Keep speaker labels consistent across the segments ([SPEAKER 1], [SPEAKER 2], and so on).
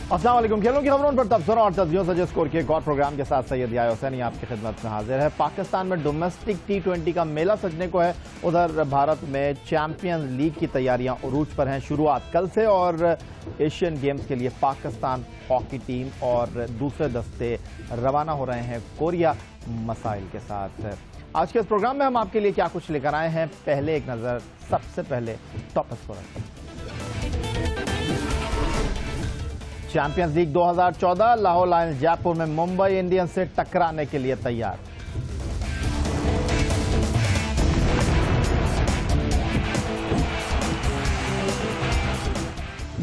[SPEAKER 1] अस्सलाम वालेकुम। खेलों की खबरों पर तबसरा और तस्वीरों से स्कोर के एक और प्रोग्राम के साथ सैयद याह्या हुसैनी आपकी खिदमत में हाजिर है। पाकिस्तान में डोमेस्टिक T20 का मेला सजने को है। उधर भारत में चैंपियंस लीग की तैयारियां उरूज पर हैं। शुरुआत कल से और एशियन गेम्स के लिए पाकिस्तान हॉकी टीम और दूसरे दस्ते रवाना हो रहे हैं कोरिया मसाइल के साथ। आज के इस प्रोग्राम में हम आपके लिए क्या कुछ लेकर आए हैं, पहले एक नजर सबसे पहले top score. Champions league 2014 Lahore Lions Jaipur में मुंबई इंडियंस से टकराने के लिए तैयार।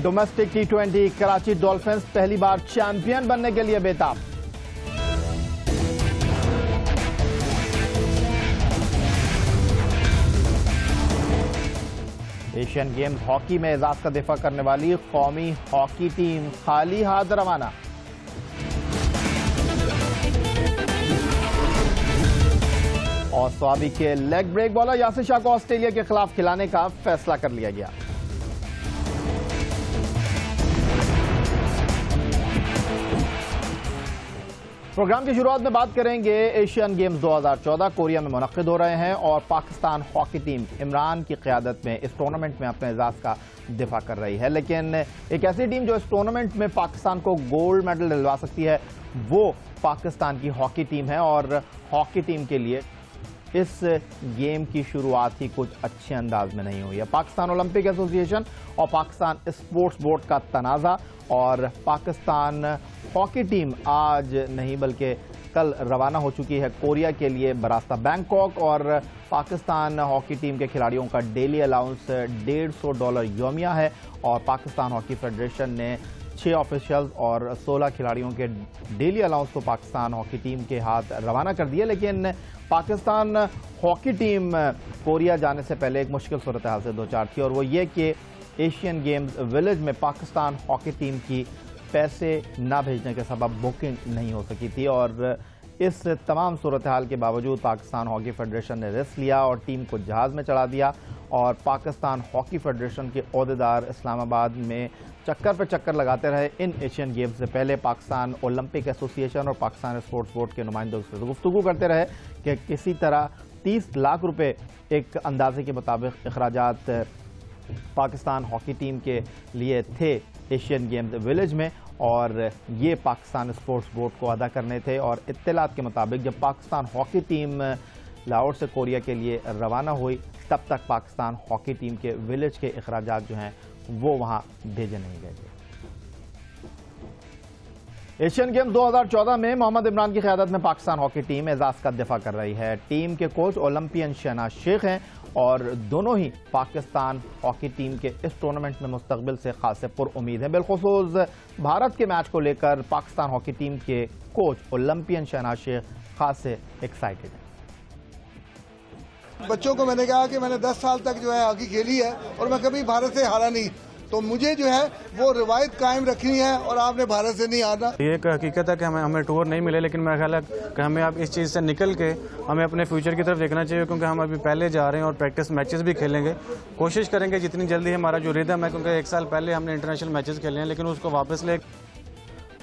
[SPEAKER 1] डोमेस्टिक T20 कराची डॉल्फिन्स पहली बार चैंपियन बनने के लिए बेताब। एशियन गेम्स हॉकी में एजाज का दिफा करने वाली कौमी हॉकी टीम खाली हाथ रवाना। और स्वाबी के leg break bowler Yasir Shah को ऑस्ट्रेलिया के खिलाफ खिलाने का फैसला कर लिया गया। प्रोग्राम की शुरुआत में बात करेंगे एशियन गेम्स 2014 कोरिया में मुनक्किद हो रहे हैं और पाकिस्तान हॉकी टीम इमरान की क़यादत में इस टूर्नामेंट में अपने एजाज का दिफा कर रही है। लेकिन एक ऐसी टीम जो इस टूर्नामेंट में पाकिस्तान को गोल्ड मेडल दिलवा सकती है वो पाकिस्तान की हॉकी टीम है। और हॉकी टीम के लिए इस गेम की शुरुआत ही कुछ अच्छे अंदाज में नहीं हुई है। पाकिस्तान ओलंपिक एसोसिएशन और पाकिस्तान स्पोर्ट्स बोर्ड का तनाज़ा और पाकिस्तान हॉकी टीम आज नहीं बल्कि कल रवाना हो चुकी है कोरिया के लिए बरास्ता बैंकॉक। और पाकिस्तान हॉकी टीम के खिलाड़ियों का डेली अलाउंस $150 योमिया है। और पाकिस्तान हॉकी फेडरेशन ने 6 ऑफिशियल्स और 16 खिलाड़ियों के डेली अलाउंस को पाकिस्तान हॉकी टीम के हाथ रवाना कर दिया। लेकिन पाकिस्तान हॉकी टीम कोरिया जाने से पहले एक मुश्किल सूरत हाल से दो चार थी और वो ये कि एशियन गेम्स विलेज में पाकिस्तान हॉकी टीम की पैसे ना भेजने के सबब बुकिंग नहीं हो सकी थी। और इस तमाम सूरत हाल के बावजूद पाकिस्तान हॉकी फेडरेशन ने रिस्क लिया और टीम को जहाज़ में चढ़ा दिया। और पाकिस्तान हॉकी फेडरेशन के ओहदेदार इस्लामाबाद में चक्कर पर चक्कर लगाते रहे। इन एशियन गेम्स से पहले पाकिस्तान ओलंपिक एसोसिएशन और पाकिस्तान स्पोर्ट्स बोर्ड के नुमाइंदों से गुफ्तगू करते रहे कि किसी तरह 30 लाख रुपए एक अंदाजे के मुताबिक अखराजात पाकिस्तान हॉकी टीम के लिए थे एशियन गेम्स विलेज में और ये पाकिस्तान स्पोर्ट्स बोर्ड को अदा करने थे। और इत्तलात के मुताबिक जब पाकिस्तान हॉकी टीम लाहौर से कोरिया के लिए रवाना हुई तब तक पाकिस्तान हॉकी टीम के विलेज के अखराजात जो हैं वो वहां भेजे नहीं गए थे। एशियन गेम्स 2014 में मोहम्मद इमरान की क़यादत में पाकिस्तान हॉकी टीम एजाज का दिफा कर रही है। टीम के कोच ओलंपियन शहनाज शेख हैं और दोनों ही पाकिस्तान हॉकी टीम के इस टूर्नामेंट में मुस्तकबिल से खासे पुरउम्मीद हैं। बिलखुसूस भारत के मैच को लेकर पाकिस्तान हॉकी टीम के कोच ओलंपियन शहनाज शेख खासे एक्साइटेड हैं।
[SPEAKER 2] बच्चों को मैंने कहा कि मैंने 10 साल तक जो है हॉकी खेली है और मैं कभी भारत से हारा नहीं, तो मुझे जो है वो रिवायत कायम रखनी है और आपने भारत से नहीं हारना।
[SPEAKER 3] ये एक हकीकत है कि हमें टूर नहीं मिले, लेकिन मेरा ख्याल है कि हमें अब इस चीज़ से निकल के हमें अपने फ्यूचर की तरफ देखना चाहिए क्योंकि हम अभी पहले जा रहे हैं और प्रैक्टिस मैचेस भी खेलेंगे। कोशिश करेंगे जितनी जल्दी हमारा जो रिदम है, क्योंकि 1 साल पहले हमने इंटरनेशनल मैचेस खेले हैं लेकिन उसको वापस ले।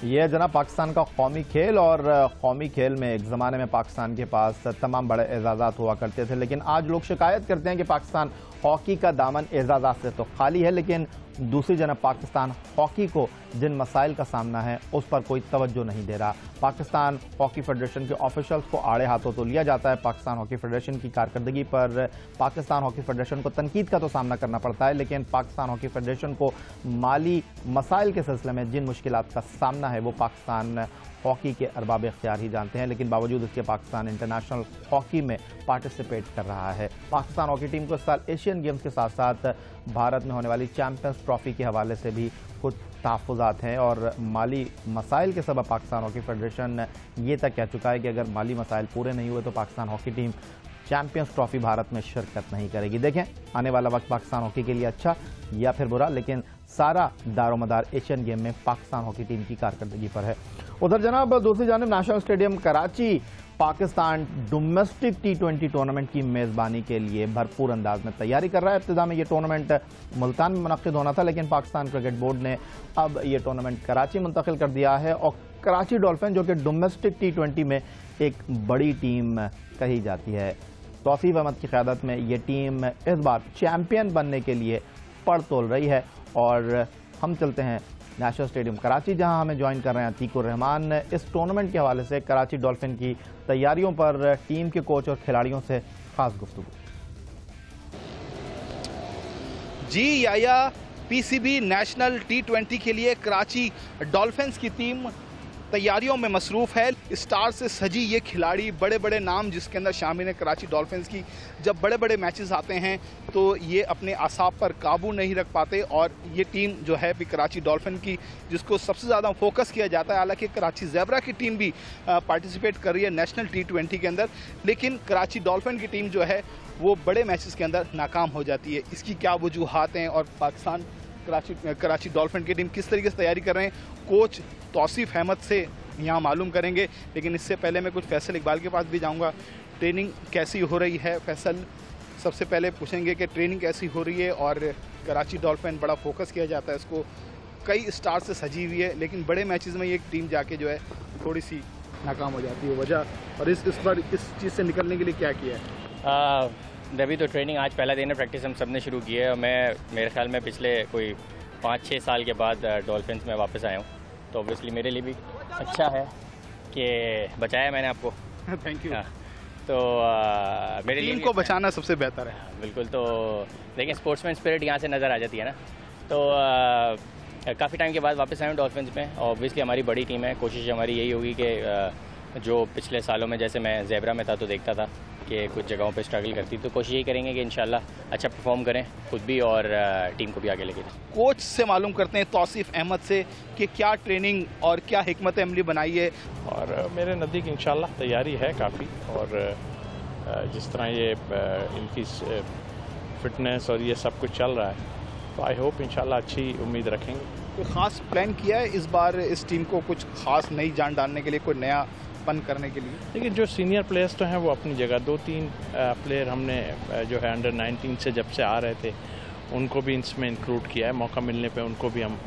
[SPEAKER 1] यह जना पाकिस्तान का कौमी खेल और कौमी खेल में एक ज़माने में पाकिस्तान के पास तमाम बड़े एजाज़ात हुआ करते थे। लेकिन आज लोग शिकायत करते हैं कि पाकिस्तान हॉकी का दामन एजाज़ात से तो खाली है, लेकिन दूसरी जानब पाकिस्तान हॉकी को जिन मसाइल का सामना है उस पर कोई तवज्जो नहीं दे रहा। पाकिस्तान हॉकी फेडरेशन के ऑफिशियल्स को आड़े हाथों तो लिया जाता है। पाकिस्तान हॉकी फेडरेशन की कारकर्दगी पर पाकिस्तान हॉकी फेडरेशन को तनकीद का तो सामना करना पड़ता है, लेकिन पाकिस्तान हॉकी फेडरेशन को माली मसाइल के सिलसिले में जिन मुश्किलात का सामना है वो पाकिस्तान हॉकी के अरबाब इख्तियार ही जानते हैं। लेकिन बावजूद इसके पाकिस्तान इंटरनेशनल हॉकी में पार्टिसिपेट कर रहा है। पाकिस्तान हॉकी टीम को इस साल एशियन गेम्स के साथ साथ भारत में होने वाली चैंपियंस ट्रॉफी के हवाले से भी कुछ तहफ़्फ़ुज़ात हैं और माली मसाइल के सबब पाकिस्तान हॉकी फेडरेशन ये तक कह चुका है कि अगर माली मसाइल पूरे नहीं हुए तो Pakistan hockey team champions trophy Bharat में शिरकत नहीं करेगी। देखें आने वाला वक्त पाकिस्तान हॉकी के लिए अच्छा या फिर बुरा, लेकिन सारा दारोमदार एशियन गेम में पाकिस्तान हॉकी टीम की कारकर्दगी पर है। उधर जनाब दूसरी जानिब national stadium Karachi Pakistan domestic T20 tournament की मेज़बानी के लिए भरपूर अंदाज में तैयारी कर रहा है। इब्तिदा में ये टूर्नामेंट मुल्तान में मुनक्किद होना था, लेकिन पाकिस्तान क्रिकेट बोर्ड ने अब ये टूर्नामेंट कराची मुंतकिल कर दिया है और कराची डॉल्फिन, जो कि डोमेस्टिक T20 में एक बड़ी टीम कही जाती है, तौसीफ अहमद की क़यादत में ये टीम इस बार चैम्पियन बनने के लिए पड़ तोल रही है। और हम चलते हैं नेशनल स्टेडियम कराची, जहां हमें ज्वाइन कर रहे हैं अतीकुर रहमान। इस टूर्नामेंट के हवाले से कराची डॉल्फिन की तैयारियों पर टीम के कोच और खिलाड़ियों से खास गुफ्तगू।
[SPEAKER 4] जी याया, पीसीबी नेशनल T20 के लिए कराची डॉल्फिन्स की टीम तैयारियों में मसरूफ़ है। स्टार से सजी ये खिलाड़ी, बड़े बड़े नाम जिसके अंदर शामिल है कराची डॉल्फिन्स की। जब बड़े बड़े मैचेस आते हैं तो ये अपने आसाब पर काबू नहीं रख पाते और ये टीम जो है भी कराची डॉल्फिन की, जिसको सबसे ज़्यादा फोकस किया जाता है। हालांकि कराची ज़ेबरा की टीम भी पार्टिसिपेट कर रही है नेशनल T20 के अंदर, लेकिन कराची डॉल्फिन की टीम जो है वो बड़े मैचेस के अंदर नाकाम हो जाती है। इसकी क्या वजूहात हैं और पाकिस्तान कराची डॉल्फिन की टीम किस तरीके से तैयारी कर रहे हैं, कोच तौसीफ अहमद से यहाँ मालूम करेंगे। लेकिन इससे पहले मैं कुछ फैसल इकबाल के पास भी जाऊँगा। ट्रेनिंग कैसी हो रही है फैसल, सबसे पहले पूछेंगे कि ट्रेनिंग कैसी हो रही है। और कराची डॉल्फिन बड़ा फोकस किया जाता है, इसको कई स्टार से सजी हुई है, लेकिन बड़े मैचेस में ये टीम जाके जो है थोड़ी सी नाकाम हो जाती है, वजह और इस बार इस चीज़ से निकलने के लिए क्या किया है?
[SPEAKER 5] अभी तो ट्रेनिंग आज पहला दिन है, प्रैक्टिस हम सब ने शुरू की है और मैं मेरे ख्याल में पिछले कोई 5-6 साल के बाद डॉल्फिन्स में वापस आया हूँ, तो ऑब्वियसली मेरे लिए भी अच्छा है कि बचाया मैंने आपको।
[SPEAKER 4] Thank you.
[SPEAKER 5] तो मेरे लिए
[SPEAKER 4] टीम को बचाना सबसे बेहतर है।
[SPEAKER 5] बिल्कुल। तो लेकिन स्पोर्ट्समैन स्पिरिट यहाँ से नज़र आ जाती है ना। तो काफ़ी टाइम के बाद वापस आया हूँ डॉल्फिन्स में। ऑब्वियसली हमारी बड़ी टीम है, कोशिश हमारी यही होगी कि जो पिछले सालों में जैसे मैं ज़ेबरा में था तो देखता था कि कुछ जगहों पे स्ट्रगल करती, तो कोशिश यही करेंगे कि इंशाल्लाह अच्छा परफॉर्म करें खुद भी और टीम को भी आगे लेके जाएं।
[SPEAKER 4] कोच से मालूम करते हैं तौसीफ अहमद से कि क्या ट्रेनिंग और क्या हिकमत अमली बनाई है।
[SPEAKER 6] और मेरे नज़दीक इंशाल्लाह तैयारी है काफ़ी, और जिस तरह ये इनकी फिटनेस और ये सब कुछ चल रहा है, तो आई होप इंशाल्लाह अच्छी उम्मीद रखेंगे।
[SPEAKER 4] कोई ख़ास प्लान किया है इस बार इस टीम को कुछ ख़ास नई जान डालने के लिए, कोई नया पन करने के लिए?
[SPEAKER 6] लेकिन जो सीनियर प्लेयर्स तो हैं वो अपनी जगह, 2-3 प्लेयर हमने जो है अंडर 19 से जब से आ रहे थे उनको भी इसमें इंक्लूड किया है। मौका मिलने पे उनको भी हम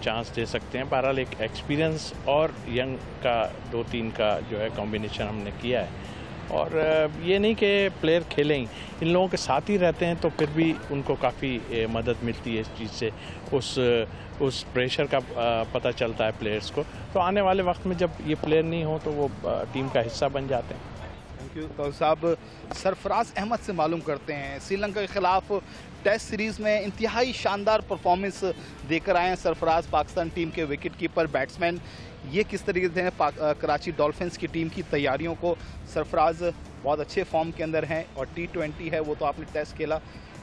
[SPEAKER 6] चांस दे सकते हैं। बहरहाल एक एक्सपीरियंस और यंग का 2-3 का जो है कॉम्बिनेशन हमने किया है। और ये नहीं कि प्लेयर खेलें ही, इन लोगों के साथ ही रहते हैं तो फिर भी उनको काफ़ी मदद मिलती है इस चीज़ से, उस प्रेशर का पता चलता है प्लेयर्स को। तो आने वाले वक्त में जब ये प्लेयर नहीं हो तो वो टीम का हिस्सा बन जाते हैं।
[SPEAKER 4] Thank you. तो साहब सरफराज अहमद से मालूम करते हैं, श्रीलंका के खिलाफ टेस्ट सीरीज़ में इंतहाई शानदार परफॉर्मेंस देकर आए हैं सरफराज, पाकिस्तान टीम के विकेट कीपर बैट्समैन। ये किस तरीके से हैं कराची डॉल्फिन्स की टीम की तैयारियों को? सरफराज बहुत अच्छे फॉर्म के अंदर हैं और T20 है, वो तो आपने टेस्ट खेला,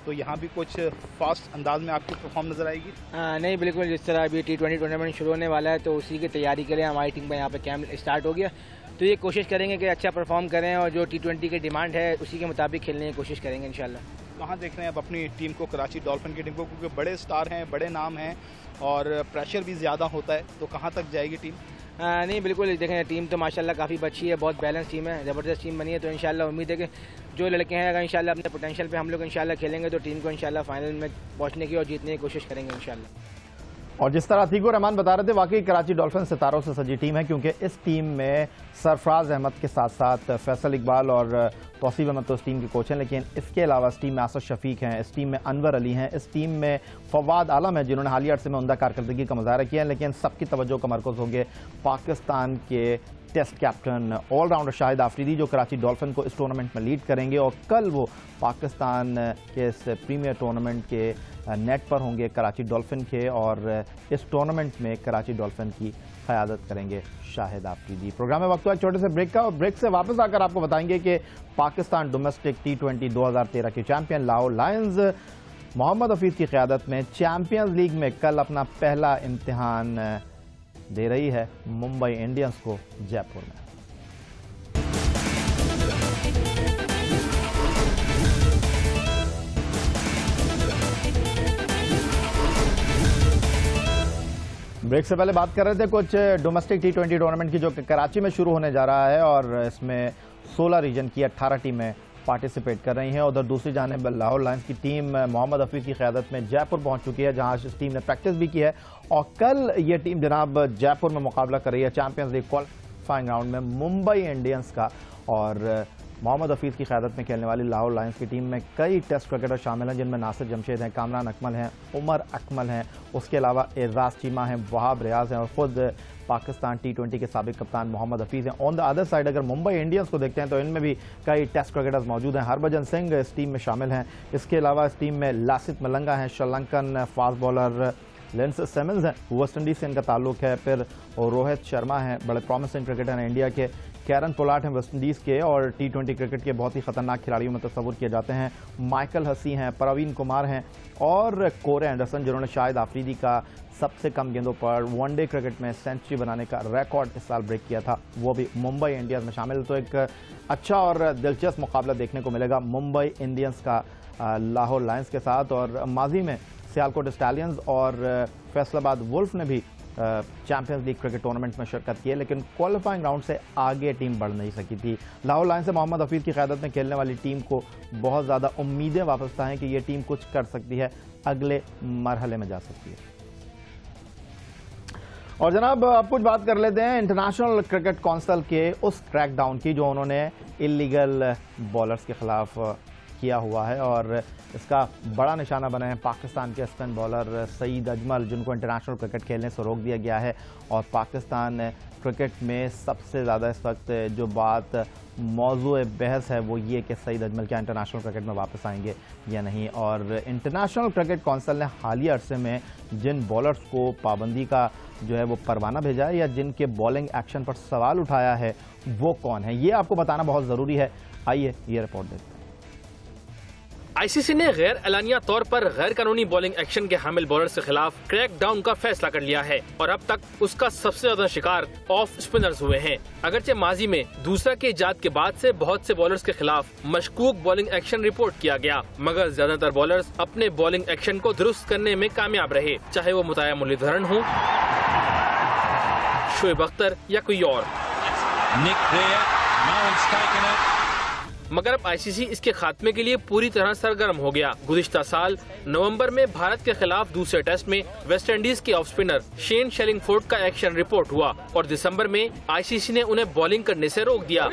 [SPEAKER 4] तो यहाँ भी कुछ फास्ट अंदाज में आपको परफॉर्म नजर आएगी?
[SPEAKER 7] नहीं, बिल्कुल। जिस तरह अभी T20 टूर्नामेंट शुरू होने वाला है तो उसी की तैयारी के लिए हमारी टीम का यहाँ पे कैंप स्टार्ट हो गया, तो ये कोशिश करेंगे कि अच्छा परफॉर्म करें और जो T20 की डिमांड है उसी के मुताबिक खेलने की कोशिश करेंगे इंशाल्लाह।
[SPEAKER 4] कहाँ देख रहे हैं अब अपनी टीम को, कराची डॉल्फिन की टीम को, क्योंकि बड़े स्टार हैं, बड़े नाम हैं और प्रेशर भी ज़्यादा होता है, तो कहाँ तक जाएगी टीम?
[SPEAKER 7] नहीं, बिल्कुल। देखें टीम तो माशाल्लाह काफ़ी अच्छी है, बहुत बैलेंस टीम है, ज़बरदस्त टीम बनी है, तो इंशाल्लाह उम्मीद है कि जो लड़के हैं अगर इंशाल्लाह अपने पोटेंशियल पे हम लोग इंशाल्लाह खेलेंगे तो टीम को इंशाल्लाह फाइनल में पहुंचने की और जीतने की कोशिश करेंगे इंशाल्लाह।
[SPEAKER 1] और जिस तरह अतीकुर रहमान बता रहे थे, वाकई कराची डॉल्फिन सितारों से सजी टीम है, क्योंकि इस टीम में सरफराज अहमद के साथ साथ फैसल इकबाल और तौसीफ अहमद तो इस टीम के कोच हैं, लेकिन इसके अलावा इस टीम में आसद शफीक हैं, इस टीम में अनवर अली हैं, इस टीम में फवाद आलम है जिन्होंने हालिया अरसे में उमदा कारकर्दगी का मुजाहरा किया है। लेकिन सबकी तवज्जो का मरकज़ होंगे पाकिस्तान के test captain allrounder Shahid Afridi, जो कराची डॉल्फिन को इस टूर्नामेंट में लीड करेंगे और कल वो पाकिस्तान के इस प्रीमियर टूर्नामेंट के नेट पर होंगे कराची डॉल्फिन के, और इस टूर्नामेंट में कराची डॉल्फिन की क़यादत करेंगे शाहिद आफरीदी। प्रोग्राम में वक्त हुआ छोटे से ब्रेक का, और ब्रेक से वापस आकर आपको बताएंगे कि पाकिस्तान डोमेस्टिक T20 2013 के चैंपियन लाहौर लायंस मोहम्मद हफीज की क़यादत में चैंपियंस लीग में कल अपना पहला इम्तिहान दे रही है मुंबई इंडियंस को जयपुर में। ब्रेक से पहले बात कर रहे थे कुछ डोमेस्टिक T20 टूर्नामेंट की जो कि कराची में शुरू होने जा रहा है और इसमें 16 रीजन की 18 टीमें पार्टिसिपेट कर रही हैं। उधर दूसरी जानिब लाहौर लायंस की टीम मोहम्मद हफीज़ की क़यादत में जयपुर पहुंच चुकी है, जहां इस टीम ने प्रैक्टिस भी की है और कल ये टीम जनाब जयपुर में मुकाबला कर रही है चैंपियंस लीग क्वालिफाइंग राउंड में मुंबई इंडियंस का। और मोहम्मद हफीज़ की क़यादत में खेलने वाली लाहौर लायंस की टीम में कई टेस्ट क्रिकेटर शामिल हैं, जिनमें नासिर जमशेद हैं, कामरान अकमल हैं, उमर अकमल हैं, उसके अलावा एजाज चीमा हैं, वहाब रियाज हैं और ख़ुद पाकिस्तान T20 के साबिक कप्तान मोहम्मद हफीज़ हैं। ऑन द अदर साइड अगर मुंबई इंडियंस को देखते हैं तो इनमें भी कई टेस्ट क्रिकेटर्स मौजूद हैं। हरभजन सिंह इस टीम में शामिल हैं, इसके अलावा इस टीम में लासित मलंगा हैं, श्रीलंकन फास्ट बॉलर लेंस सेमन्स हैं, वेस्ट इंडीज़ से इनका ताल्लुक है, फिर रोहित शर्मा हैं, बड़े प्रॉमिसिंग क्रिकेटर हैं इंडिया के, कैरन पोलार्ड हैं वेस्ट इंडीज़ के और T20 क्रिकेट के बहुत ही खतरनाक खिलाड़ियों में तस्वुर किए जाते हैं, माइकल हसी हैं, प्रवीण कुमार हैं और कोरे एंडरसन, जिन्होंने शाहिद आफरीदी का सबसे कम गेंदों पर वनडे क्रिकेट में सेंचुरी बनाने का रिकॉर्ड इस साल ब्रेक किया था, वो भी मुंबई इंडियंस में शामिल। तो एक अच्छा और दिलचस्प मुकाबला देखने को मिलेगा मुंबई इंडियंस का लाहौर लायंस के साथ। और माजी में सियालकोट स्टैलियंस और फैसलाबाद वुल्फ ने भी चैंपियंस लीग क्रिकेट टूर्नामेंट में शिरकत की है, लेकिन क्वालिफाइंग राउंड से आगे टीम बढ़ नहीं सकी थी। लाहौर लायंस से मोहम्मद हफीज़ की क़यादत में खेलने वाली टीम को बहुत ज़्यादा उम्मीदें वापस हैं कि ये टीम कुछ कर सकती है, अगले मरहले में जा सकती है। और जनाब अब कुछ बात कर लेते हैं इंटरनेशनल क्रिकेट काउंसिल के उस क्रैकडाउन की जो उन्होंने इलीगल बॉलर्स के खिलाफ किया हुआ है और इसका बड़ा निशाना बने हैं पाकिस्तान के स्पिन बॉलर सईद अजमल, जिनको इंटरनेशनल क्रिकेट खेलने से रोक दिया गया है। और पाकिस्तान क्रिकेट में सबसे ज़्यादा इस वक्त जो बात मौजूए बहस है वो ये कि सईद अजमल क्या इंटरनेशनल क्रिकेट में वापस आएंगे या नहीं। और इंटरनेशनल क्रिकेट काउंसिल ने हालिया अरसे में जिन बॉलर्स को पाबंदी का जो है वो परवाना भेजा है या जिनके बॉलिंग एक्शन पर सवाल उठाया है वो कौन है, ये आपको बताना बहुत ज़रूरी है। आइए ये रिपोर्ट देखते हैं।
[SPEAKER 8] आईसीसी ने गैर एलानिया तौर पर गैर कानूनी बॉलिंग एक्शन के हामिल बॉलर के खिलाफ क्रैकडाउन का फैसला कर लिया है और अब तक उसका सबसे ज्यादा शिकार ऑफ स्पिनर्स हुए हैं। अगरचे माजी में दूसरा के इजाद के बाद से बहुत से बॉलर्स के खिलाफ मशकूक बॉलिंग एक्शन रिपोर्ट किया गया, मगर ज्यादातर बॉलर्स अपने बॉलिंग एक्शन को दुरुस्त करने में कामयाब रहे, चाहे वो मुताया मुरलीधरन हो, शोएब अख्तर या कोई और। मगर अब आईसीसी इसके खात्मे के लिए पूरी तरह सरगर्म हो गया। गुज़िश्ता साल नवंबर में भारत के खिलाफ दूसरे टेस्ट में वेस्ट इंडीज के ऑफ स्पिनर शेन शेलिंगफोर्ड का एक्शन रिपोर्ट हुआ और दिसंबर में आईसीसी ने उन्हें बॉलिंग करने से रोक दिया।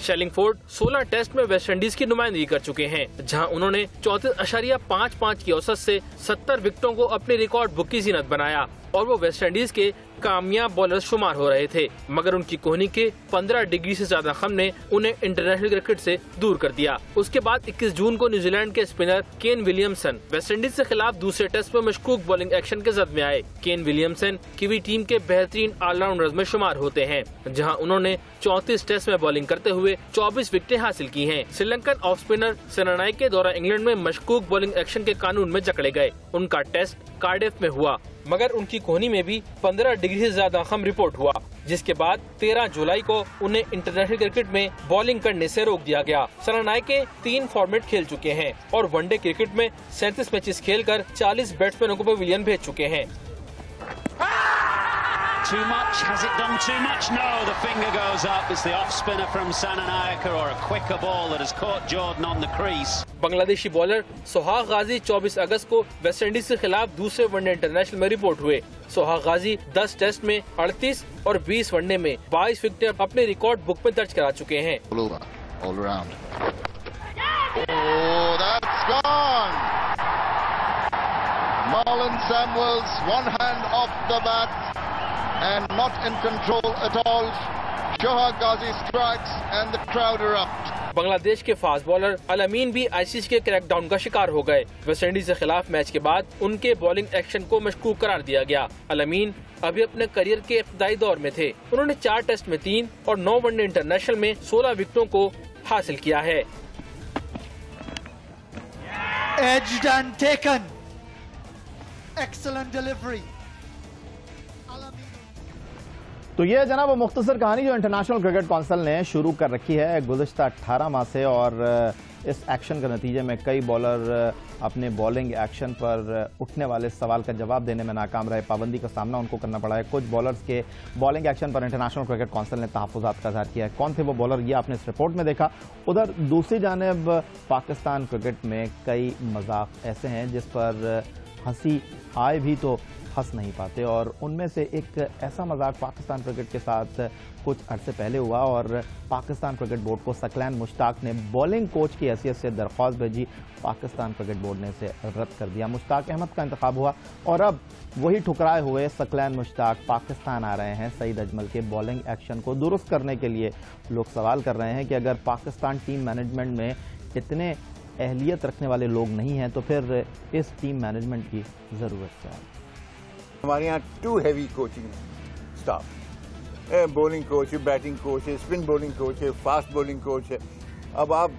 [SPEAKER 8] शेलिंगफोर्ड 16 टेस्ट में वेस्ट इंडीज की नुमाइंदगी कर चुके हैं, जहां उन्होंने 34.55 की औसत से 70 विकेटों को अपने रिकॉर्ड बुक की जीनत बनाया और वो वेस्ट इंडीज के कामयाब बॉलर शुमार हो रहे थे, मगर उनकी कोहनी के 15 डिग्री से ज्यादा खम ने उन्हें इंटरनेशनल क्रिकेट से दूर कर दिया। उसके बाद 21 जून को न्यूजीलैंड के spinner Kane Williamson West Indies के खिलाफ दूसरे टेस्ट में मशकूक बॉलिंग एक्शन के जद में आए। केन विलियमसन कीवी टीम के बेहतरीन ऑलराउंडर्स में शुमार होते हैं, जहां उन्होंने 34 टेस्ट में बॉलिंग करते हुए 24 विकेटें हासिल की हैं। श्रीलंकन ऑफ स्पिनर सेनानायके के दौरा इंग्लैंड में मशकूक बॉलिंग एक्शन के कानून में जकड़े गए। उनका टेस्ट कार्डिफ में हुआ, मगर उनकी कोहनी में भी 15 डिग्री से ज्यादा कम रिपोर्ट हुआ, जिसके बाद 13 जुलाई को उन्हें इंटरनेशनल क्रिकेट में बॉलिंग करने से रोक दिया गया। सेनानायके 3 फॉर्मेट खेल चुके हैं और वनडे क्रिकेट में 37 मैचेस खेलकर 40 बैट्समैनों को पवेलियन भेज चुके हैं।
[SPEAKER 9] Too much? Has it done too much? No, the finger goes up. It's the off spinner from Sananayake or a quicker ball that has caught Jordan on the crease.
[SPEAKER 8] Bangladeshi bowler सोहाग गाजी 24 अगस्त को West Indies के खिलाफ दूसरे one day international में report हुए। सोहाग गाजी 10 test में 38 और 20 वनडे में 22 विकेटें अपने रिकॉर्ड बुक में दर्ज करा चुके हैं।
[SPEAKER 10] All around. Oh, that's gone. Marlon Samuels, one hand off the bat. And not in control at all. Shohag Ghazi strikes and the crowd erupt.
[SPEAKER 8] Bangladesh के फास्ट बॉलर अल-अमीन भी आईसीसी के क्रैकडाउन का शिकार हो गए। वेस्ट इंडीज के खिलाफ match के बाद उनके बॉलिंग एक्शन को मशकूक करार दिया गया। अल-अमीन अभी अपने करियर के इब्तिदाई दौर में थे। उन्होंने 4 टेस्ट में 3 और 9 वनडे इंटरनेशनल में 16 विकेटों को हासिल किया है।
[SPEAKER 11] Edged and taken. Excellent delivery.
[SPEAKER 1] तो ये जनाब वो मुख्तसर कहानी जो इंटरनेशनल क्रिकेट काउंसिल ने शुरू कर रखी है गुज़िश्ता 18 माह से और इस एक्शन के नतीजे में कई बॉलर अपने बॉलिंग एक्शन पर उठने वाले सवाल का जवाब देने में नाकाम रहे। पाबंदी का सामना उनको करना पड़ा है। कुछ बॉलर्स के बॉलिंग एक्शन पर इंटरनेशनल क्रिकेट काउंसिल ने तहफ़्फ़ुज़ात का इज़हार किया है। कौन थे वो बॉलर, ये आपने इस रिपोर्ट में देखा। उधर दूसरी जानिब पाकिस्तान क्रिकेट में कई मजाक ऐसे हैं जिस पर हंसी आए भी तो हंस नहीं पाते, और उनमें से एक ऐसा मजाक पाकिस्तान क्रिकेट के साथ कुछ अरसे पहले हुआ और पाकिस्तान क्रिकेट बोर्ड को सकलैन मुश्ताक ने बॉलिंग कोच की हैसियत से दरख्वास्त भेजी। पाकिस्तान क्रिकेट बोर्ड ने इसे रद्द कर दिया। मुश्ताक अहमद का इंतखाब हुआ और अब वही ठुकराए हुए सकलैन मुश्ताक पाकिस्तान आ रहे हैं। सईद अजमल के बॉलिंग एक्शन को दुरुस्त करने के लिए लोग सवाल कर रहे हैं कि अगर पाकिस्तान टीम मैनेजमेंट में इतने अहलियत रखने वाले लोग नहीं हैं तो फिर इस टीम मैनेजमेंट की ज़रूरत क्या है।
[SPEAKER 12] हमारे यहाँ too heavy coaching staff, bowling coach है, बैटिंग कोच है, स्पिन बॉलिंग कोच है, फास्ट बॉलिंग कोच है। अब आप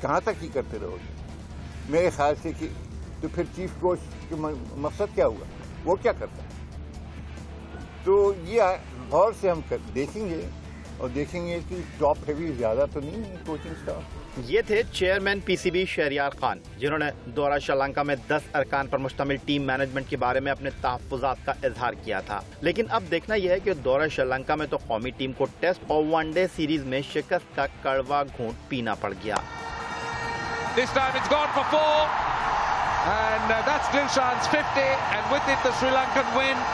[SPEAKER 12] कहाँ तक ही करते रहोगे? मेरे ख्याल से कि तो फिर चीफ कोच का मकसद क्या हुआ, वो क्या करता है? तो ये और से हम देखेंगे और देखेंगे कि टॉप हैवी ज़्यादा तो नहीं है कोचिंग स्टाफ।
[SPEAKER 1] ये थे चेयरमैन पीसीबी शहरियार खान, जिन्होंने दौरा श्रीलंका में 10 अरकान पर मुश्तमिल टीम मैनेजमेंट के बारे में अपने तहफ़्फ़ुज़ात का इजहार किया था। लेकिन अब देखना यह है कि दौरा श्रीलंका में तो कौमी टीम को टेस्ट और वनडे सीरीज में शिकस्त का कड़वा घूंट पीना पड़ गया।
[SPEAKER 13] This time it's gone for 4 and that's Dilshan's 50 and with it the Sri Lankan win.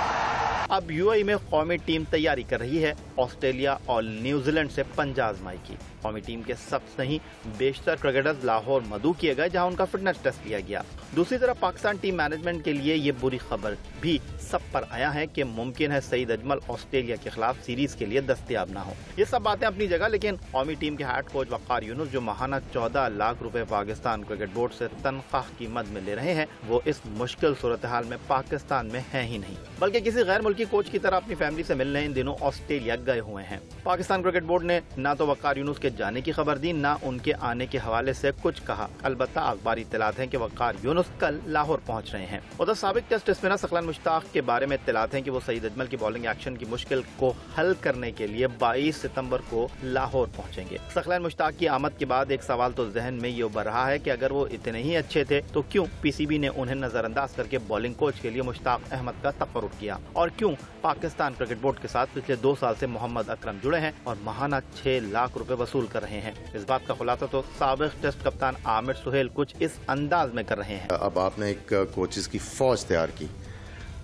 [SPEAKER 1] अब यूएई में कौमी टीम तैयारी कर रही है ऑस्ट्रेलिया और न्यूजीलैंड से पंजा आजमाई की। कौमी टीम के सबसे ही बेशतर क्रिकेटर्स लाहौर मधु किए गए, जहां उनका फिटनेस टेस्ट लिया गया। दूसरी तरफ पाकिस्तान टीम मैनेजमेंट के लिए ये बुरी खबर भी सब पर आया है कि मुमकिन है सईद अजमल ऑस्ट्रेलिया के खिलाफ सीरीज के लिए दस्तयाब ना हो। ये सब बातें अपनी जगह, लेकिन कौमी टीम के हेड कोच वक़ार यूनुस जो माहाना 14 लाख रुपए पाकिस्तान क्रिकेट बोर्ड से तनख्वाह की मद में ले रहे हैं, वो इस मुश्किल सूरत हाल में पाकिस्तान में है ही नहीं, बल्कि किसी गैर मुल्की कोच की तरह अपनी फैमिली से मिलने इन दिनों ऑस्ट्रेलिया गए हुए हैं। पाकिस्तान क्रिकेट बोर्ड ने ना तो वक़ार यूनुस के जाने की खबर दी, ना उनके आने के हवाले से कुछ कहा। अलबत्ता अखबारी इत्तलात हैं कि वक़ार यूनुस कल लाहौर पहुंच रहे हैं। उधर साबिक टेस्ट स्पिनर सकलैन मुश्ताक के बारे में इत्तलात हैं कि वो सईद अजमल की बॉलिंग एक्शन की मुश्किल को हल करने के लिए 22 सितंबर को लाहौर पहुंचेंगे। सकलैन मुश्ताक की आमद के बाद एक सवाल तो जहन में ये उभर रहा है कि अगर वो इतने ही अच्छे थे तो क्यों पीसीबी ने उन्हें नजरअंदाज करके बॉलिंग कोच के लिए मुश्ताक अहमद का तकर्रुर किया, और क्यों पाकिस्तान क्रिकेट बोर्ड के साथ पिछले 2 साल से मोहम्मद अकरम जुड़े हैं और माहाना 6 लाख रुपए वसूल कर रहे हैं। इस बात का खुलासा तो साबिक टेस्ट कप्तान आमिर सुहेल कुछ इस अंदाज में कर रहे हैं।
[SPEAKER 14] अब आपने एक कोचेस की फौज तैयार की,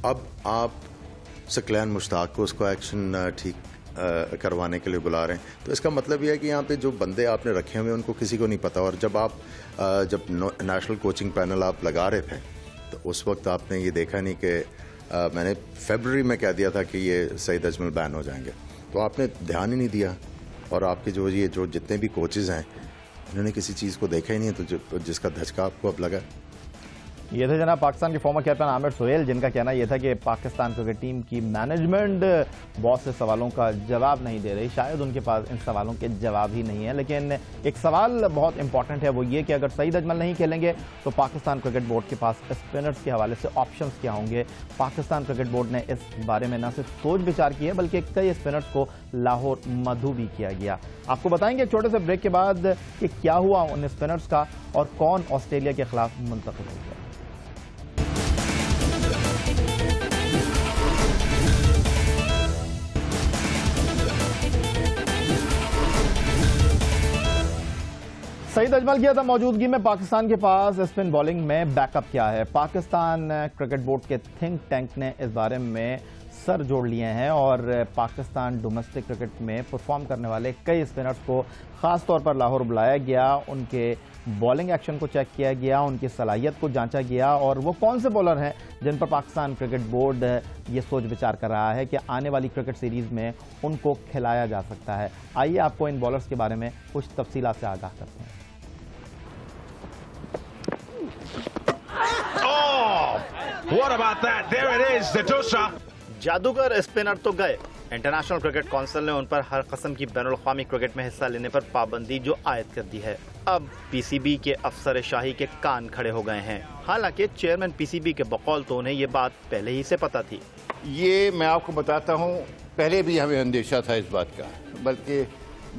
[SPEAKER 14] अब आप सकलैन मुश्ताक को उसको एक्शन ठीक करवाने के लिए बुला रहे हैं, तो इसका मतलब यह है कि यहाँ पे जो बंदे आपने रखे हुए उनको किसी को नहीं पता। और जब नेशनल कोचिंग पैनल आप लगा रहे थे तो उस वक्त आपने ये देखा नहीं कि मैंने फरवरी में कह दिया था कि ये सईद अजमल बैन हो जाएंगे, तो आपने ध्यान ही नहीं दिया। और आपके जो जितने भी कोचेज़ हैं इन्होंने किसी चीज़ को देखा ही नहीं, तो जिसका धचका आपको अब लगा।
[SPEAKER 1] ये थे जनाब पाकिस्तान के फॉर्मर कैप्टन आमिर सुहेल, जिनका कहना यह था कि पाकिस्तान क्रिकेट टीम की मैनेजमेंट बहुत से सवालों का जवाब नहीं दे रही। शायद उनके पास इन सवालों के जवाब ही नहीं है, लेकिन एक सवाल बहुत इंपॉर्टेंट है, वो ये कि अगर सईद अजमल नहीं खेलेंगे तो पाकिस्तान क्रिकेट बोर्ड के पास स्पिनर्स के हवाले से ऑप्शंस क्या होंगे। पाकिस्तान क्रिकेट बोर्ड ने इस बारे में न सिर्फ सोच विचार की है बल्कि कई स्पिनर्स को लाहौर मधु भी किया गया। आपको बताएंगे एक छोटे से ब्रेक के बाद कि क्या हुआ उन स्पिनर्स का और कौन ऑस्ट्रेलिया के खिलाफ मुंतखब हो गया। सईद अजमल की अदम मौजूदगी में पाकिस्तान के पास स्पिन बॉलिंग में बैकअप क्या है। पाकिस्तान क्रिकेट बोर्ड के थिंक टैंक ने इस बारे में सर जोड़ लिए हैं और पाकिस्तान डोमेस्टिक क्रिकेट में परफॉर्म करने वाले कई स्पिनर्स को खास तौर पर लाहौर बुलाया गया, उनके बॉलिंग एक्शन को चेक किया गया, उनकी सलाहियत को जांचा गया और वो कौन से बॉलर हैं जिन पर पाकिस्तान क्रिकेट बोर्ड ये सोच विचार कर रहा है कि आने वाली क्रिकेट सीरीज में उनको खिलाया जा सकता है। आइए आपको इन बॉलर्स के बारे में कुछ तफसीलात से आगाह करते हैं।
[SPEAKER 15] What about that? There it is, the Dusha.
[SPEAKER 1] जादूगर स्पिनर तो गए, इंटरनेशनल क्रिकेट काउंसिल ने उन पर हर किस्म की बैनुल-अक़वामी क्रिकेट में हिस्सा लेने पर पाबंदी जो आयद कर दी है। अब पीसीबी के अफसर शाही के कान खड़े हो गए हैं। हालांकि चेयरमैन पीसीबी के बकौल तो उन्हें ये बात पहले ही से पता थी।
[SPEAKER 12] ये मैं आपको बताता हूँ, पहले भी हमें अंदेशा था इस बात का, बल्कि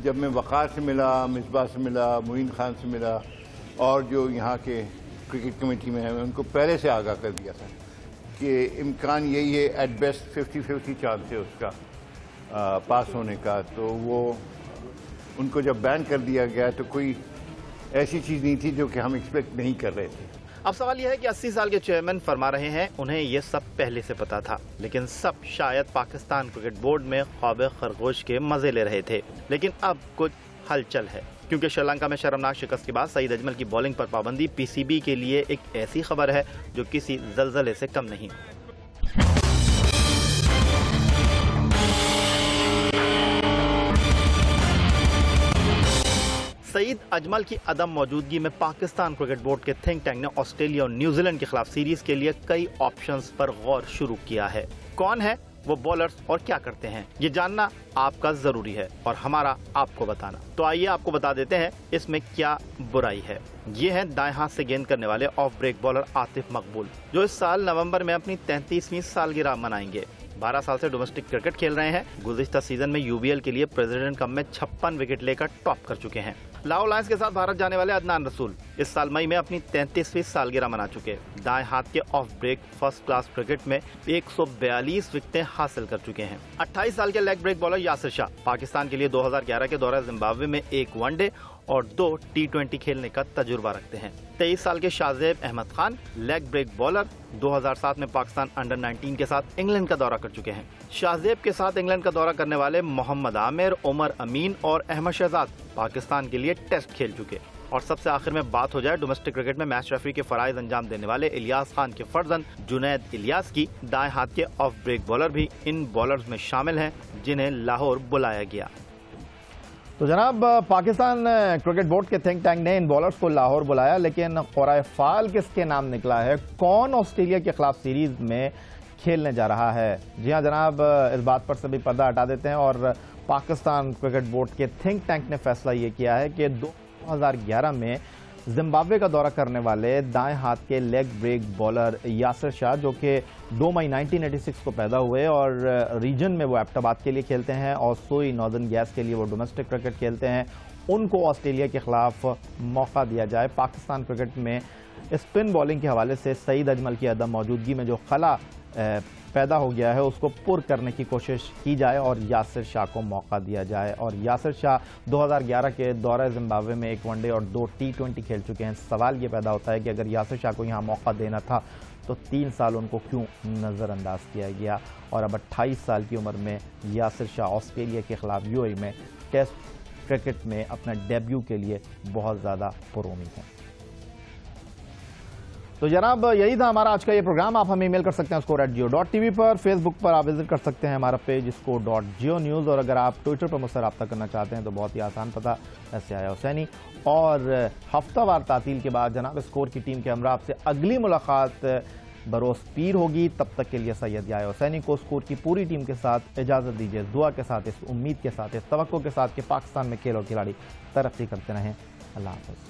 [SPEAKER 12] जब मैं वक़ार से मिला, मिसबाह से मिला, मुइन खान से मिला, और जो यहाँ के क्रिकेट कमेटी में है उनको पहले से आगाह कर दिया था कि इम्कान यही है, एट बेस्ट 50-50 चांस है उसका पास होने का। तो वो उनको जब बैन कर दिया गया तो कोई ऐसी चीज़ नहीं थी जो कि हम एक्सपेक्ट नहीं कर रहे थे।
[SPEAKER 1] अब सवाल यह है कि 80 साल के चेयरमैन फरमा रहे हैं, उन्हें ये सब पहले से पता था, लेकिन सब शायद पाकिस्तान क्रिकेट बोर्ड में ख्वाब खरगोश के मजे ले रहे थे। लेकिन अब कुछ हलचल है, क्योंकि श्रीलंका में शर्मनाक शिकस्त के बाद सईद अजमल की बॉलिंग पर पाबंदी पीसीबी के लिए एक ऐसी खबर है जो किसी जलजले से कम नहीं। सईद अजमल की अदम मौजूदगी में पाकिस्तान क्रिकेट बोर्ड के थिंक टैंक ने ऑस्ट्रेलिया और न्यूजीलैंड के खिलाफ सीरीज के लिए कई ऑप्शंस पर गौर शुरू किया है। कौन है वो बॉलर्स और क्या करते हैं, ये जानना आपका जरूरी है और हमारा आपको बताना। तो आइए आपको बता देते हैं इसमें क्या बुराई है। ये हैं दाएं हाथ से गेंद करने वाले ऑफ ब्रेक बॉलर आतिफ मकबूल, जो इस साल नवंबर में अपनी 33वीं सालगिरह मनाएंगे। 12 साल से डोमेस्टिक क्रिकेट खेल रहे हैं। गुज़िश्ता सीजन में यूबीएल के लिए प्रेसिडेंट कप में 56 विकेट लेकर टॉप कर चुके हैं। लाहौर लायंस के साथ भारत जाने वाले अदनान रसूल इस साल मई में अपनी 33वीं सालगिरह मना चुके। दाएं हाथ के off break first class cricket में 142 विकेटें हासिल कर चुके हैं। 28 साल के leg break bowler Yasir Shah Pakistan के लिए 2011 के दौरे जिम्बाब्वे में 1 वनडे और 2 T20 खेलने का तजुर्बा रखते हैं। 23 साल के Shahzeb Ahmed Khan leg break bowler 2007 में पाकिस्तान अंडर 19 के साथ इंग्लैंड का दौरा कर चुके हैं। शाहजेब के साथ इंग्लैंड का दौरा करने वाले मोहम्मद आमिर, उमर अमीन और अहमद शहजाद पाकिस्तान के लिए टेस्ट खेल चुके। और सबसे आखिर में बात हो जाए डोमेस्टिक क्रिकेट में मैच रेफरी के फराइज अंजाम देने वाले इलियास खान के फर्जंद जुनैद इलियास की, दाएं हाथ के ऑफ ब्रेक बॉलर भी इन बॉलर्स में शामिल हैं जिन्हें लाहौर बुलाया गया। तो जनाब, पाकिस्तान क्रिकेट बोर्ड के थिंक टैंक ने इन बॉलर्स को लाहौर बुलाया, लेकिन क़ुराए फ़ाल किसके नाम निकला है, कौन ऑस्ट्रेलिया के खिलाफ सीरीज में खेलने जा रहा है? जी हाँ जनाब, इस बात पर सभी पर्दा हटा देते हैं और पाकिस्तान क्रिकेट बोर्ड के थिंक टैंक ने फैसला ये किया है कि 2011 में जिम्बाब्वे का दौरा करने वाले दाएं हाथ के leg break bowler Yasir Shah, जो कि 2 मई 1986 को पैदा हुए और रीजन में वो एबटाबाद के लिए खेलते हैं और सोई नॉर्दर्न गैस के लिए वो डोमेस्टिक क्रिकेट खेलते हैं, उनको ऑस्ट्रेलिया के खिलाफ मौका दिया जाए। पाकिस्तान क्रिकेट में स्पिन बॉलिंग के हवाले से सईद अजमल की अदम मौजूदगी में जो खला पैदा हो गया है उसको पुर करने की कोशिश की जाए और यासिर शाह को मौका दिया जाए। और यासिर शाह 2011 के दौरे जिम्बाब्वे में 1 वनडे और 2 T20 खेल चुके हैं। सवाल ये पैदा होता है कि अगर यासिर शाह को यहाँ मौका देना था तो 3 साल उनको क्यों नज़रअंदाज किया गया। और अब 28 साल की उम्र में यासिर शाह ऑस्ट्रेलिया के खिलाफ यूएई में टेस्ट क्रिकेट में अपना डेब्यू के लिए बहुत ज़्यादा पुरुमीद हैं। तो जनाब, यही था हमारा आज का ये प्रोग्राम। आप हमें ईमेल कर सकते हैं score@geo.tv पर, फेसबुक पर आप विजिट कर सकते हैं हमारा पेज score.geo-news, और अगर आप ट्विटर पर मुझसे रब्ता करना चाहते हैं तो बहुत ही आसान पता SAI हुसैनी। और हफ्तावार तातील के बाद जनाब स्कोर की टीम के हमरा आपसे अगली मुलाकात बरोज़ पीर होगी। तब तक के लिए सैयद याया हुसैनी को स्कोर की पूरी टीम के साथ इजाज़त दीजिए, दुआ के साथ, इस उम्मीद के साथ, इस तवक्को के साथ कि पाकिस्तान में खेल और खिलाड़ी तरक्की करते रहें। अल्लाह हाफ़िज़।